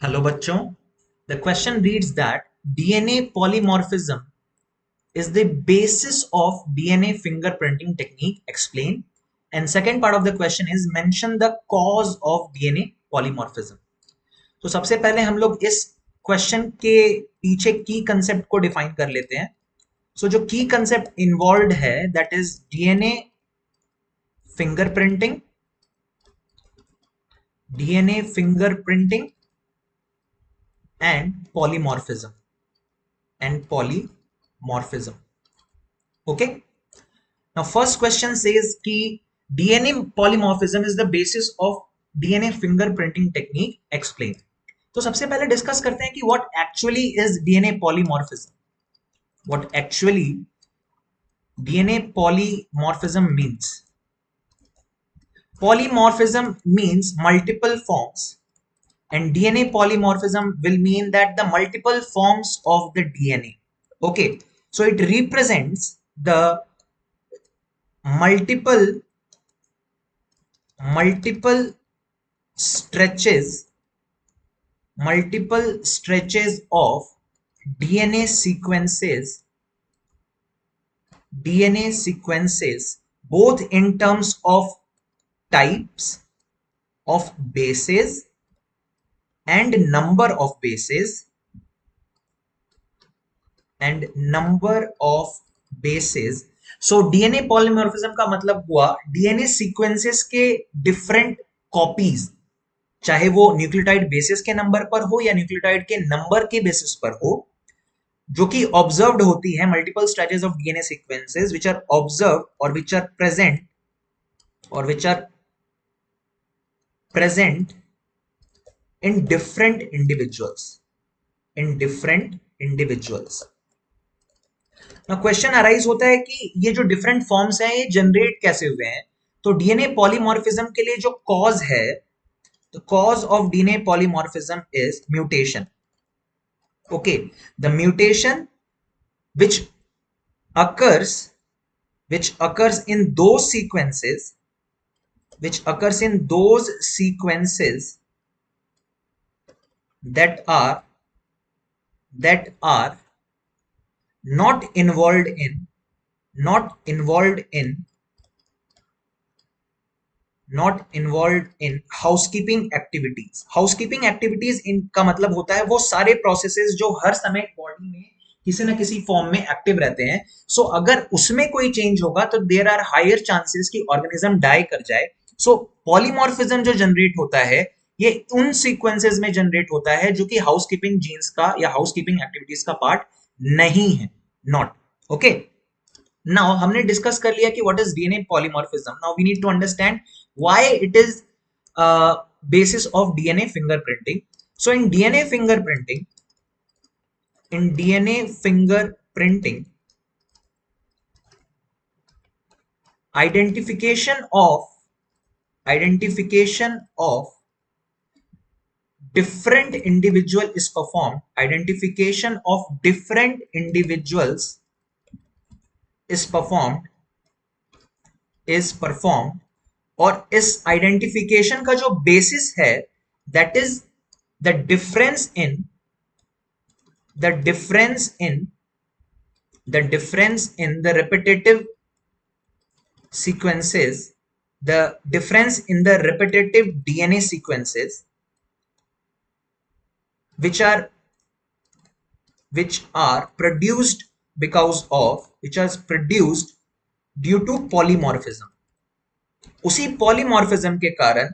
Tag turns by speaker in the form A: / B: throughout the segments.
A: Hello बच्चों, the question reads that DNA polymorphism is the basis of DNA fingerprinting technique. Explain. And second part of the question is mention the cause of DNA polymorphism. तो सबसे पहले हम लोग इस question के पीछे की कंसेप्ट को डिफाइन कर लेते हैं. सो जो की कंसेप्ट इन्वॉल्व है that is fingerprinting DNA fingerprinting and polymorphism Okay. Now, first question says कि DNA polymorphism is the basis of DNA fingerprinting technique. Explain. तो सबसे पहले डिस्कस करते हैं कि what actually is DNA polymorphism. What actually DNA polymorphism means. Polymorphism means multiple forms, and DNA polymorphism will mean that the multiple forms of the DNA. Okay, so it represents the multiple stretches of DNA sequences both in terms of types of bases and number of bases so DNA polymorphism का मतलब हुआ DNA sequences के different copies, चाहे वो nucleotide basis के number पर हो या न्यूक्लियोटाइड के नंबर के बेसिस पर हो, जो कि ऑब्जर्व्ड होती है multiple stretches of DNA sequences which are observed और which are present in different individuals. ना क्वेश्चन अराइज होता है कि ये जो डिफरेंट फॉर्म्स हैं ये जनरेट कैसे हुए हैं. तो डीएनए पॉलीमॉर्फिज्म के लिए जो कॉज है, the cause of DNA polymorphism is mutation. Okay, the mutation which occurs in those sequences that are not involved in housekeeping activities इनका मतलब होता है वो सारे प्रोसेसेस जो हर समय बॉडी में किसी ना किसी फॉर्म में एक्टिव रहते हैं. सो अगर उसमें कोई चेंज होगा तो देयर आर हायर चांसेस कि ऑर्गेनिज्म डाई कर जाए. सो पॉलीमॉर्फिज्म जो जनरेट होता है ये उन सीक्वेंसेस में जनरेट होता है जो कि हाउसकीपिंग जीन्स का या हाउसकीपिंग एक्टिविटीज का पार्ट नहीं है. Not okay. नाउ हमने डिस्कस कर लिया कि what is DNA polymorphism. Now we need to understand why it is basis of DNA fingerprinting. So in DNA fingerprinting, identification of different individual is performed. Identification of different individuals is performed और इस identification का जो basis है that is the difference in the repetitive sequences, the difference in the repetitive DNA sequences which are produced due to polymorphism. उसी polymorphism के कारण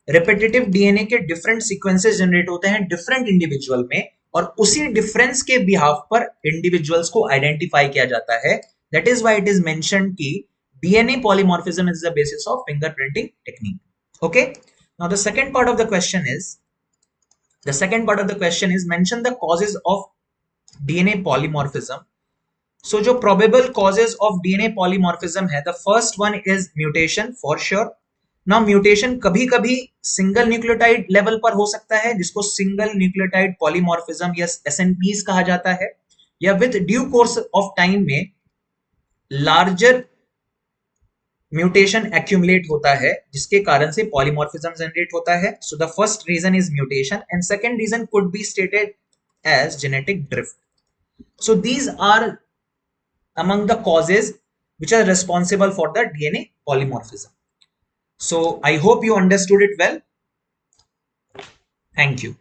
A: repetitive DNA के different sequences generate होते हैं डिफरेंट इंडिविजुअल में, और उसी डिफरेंस के बिहाफ पर इंडिविजुअल्स को आइडेंटिफाई किया जाता है. That is why it is mentioned कि DNA polymorphism is the basis of fingerprinting technique. Okay. Now the second part of the question is mention the causes of DNA polymorphism. So जो probable causes of DNA polymorphism है, the first one is mutation for sure. Now mutation कभी कभी single nucleotide level पर हो सकता है जिसको single nucleotide polymorphism या एसएनपीज कहा जाता है, या with due course of time में लार्जर म्यूटेशन एक्यूमुलेट होता है जिसके कारण से पॉलीमॉर्फिज्म जनरेट होता है. So the first reason is mutation and second reason could be stated as genetic drift. So these are among the causes which are responsible for the DNA polymorphism. So I hope you understood it well. Thank you.